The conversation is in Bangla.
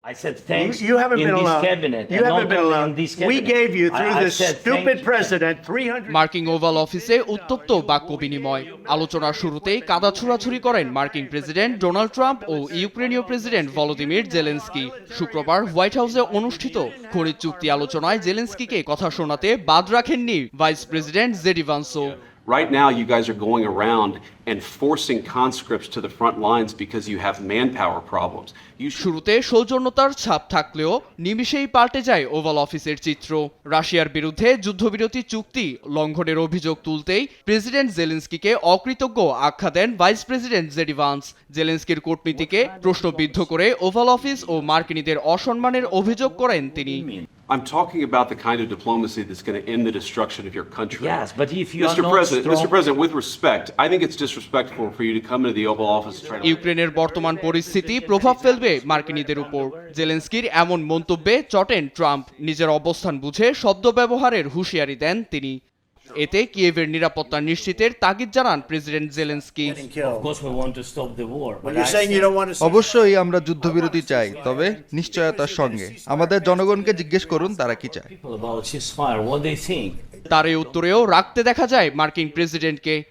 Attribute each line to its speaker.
Speaker 1: I said thanks
Speaker 2: You haven't
Speaker 1: in
Speaker 2: been
Speaker 1: this
Speaker 2: alone.
Speaker 1: cabinet.
Speaker 2: You
Speaker 1: and
Speaker 2: haven't
Speaker 1: not
Speaker 2: been
Speaker 1: only
Speaker 2: alone.
Speaker 1: in this
Speaker 2: We
Speaker 1: cabinet.
Speaker 2: gave you through
Speaker 1: I
Speaker 2: this
Speaker 1: said
Speaker 2: stupid
Speaker 1: thank you.
Speaker 2: president 300.
Speaker 3: মার্কিন ওভাল অফিসে উত্তপ্ত বাক্য বিনিময়। আলোচনার শুরুতেই কাদা ছোড়াছুড়ি করেন মার্কিন প্রেসিডেন্ট ডোনাল্ড ট্রাম্প ও ইউক্রেনীয় প্রেসিডেন্ট ভলোদিমির জেলেনস্কি। শুক্রবার হোয়াইট হাউসে অনুষ্ঠিত খনিজ চুক্তি আলোচনায় জেলেনস্কিকে কথা শোনাতে বাদ রাখেননি ভাইস প্রেসিডেন্ট জেডি ভান্সও।
Speaker 4: Right now, you guys are going around and forcing conscripts to the front lines because you have manpower problems.
Speaker 3: শুরুতে সৌজন্যতার ছাপ থাকলেও নিমিষেই পাল্টে যায় ওভাল অফিসের চিত্র। রাশিয়ার বিরুদ্ধে যুদ্ধবিরতি চুক্তি লঙ্ঘনের অভিযোগ তুলতেই প্রেসিডেন্ট জেলেনস্কিকে অকৃতজ্ঞ আখ্যা দেন ভাইস প্রেসিডেন্ট জেডি ভান্স। জেলেনস্কির কূটনীতিকে প্রশ্নবিদ্ধ করে ওভাল অফিস ও মার্কিনীদের অসম্মানের অভিযোগ করেন তিনি।
Speaker 4: I'm talking about the kind of diplomacy that's going to end the destruction of your country.
Speaker 1: Yes, but if you are not strong...
Speaker 4: Mr. President, with respect, I think it's disrespectful for you to come into the Oval Office and try to...
Speaker 3: ইউক্রেনের বর্তমান পরিস্থিতি প্রভাব ফেলবে মার্কিনীদের উপর। জেলেনস্কির এমন মন্তব্যে চটেন ট্রাম্প। নিজের অবস্থান বুঝে শব্দ ব্যবহারের হুঁশিয়ারি দেন তিনি। এতে কিয়েভের নিরাপত্তা নিশ্চিতের তাগিদ জানান president Zelensky.
Speaker 1: Of course we want to stop the war.
Speaker 2: Well, you're saying you don't want to.
Speaker 5: অবশ্যই আমরা যুদ্ধবিরতি চাই, তবে নিশ্চয়তার সঙ্গে। আমাদের জনগণকে জিজ্ঞেস করুন তারা কি চায়।
Speaker 1: People about ceasefire, what they think.
Speaker 3: তার এই উত্তরেও রাখতে দেখা যায় মার্কিন প্রেসিডেন্টকে।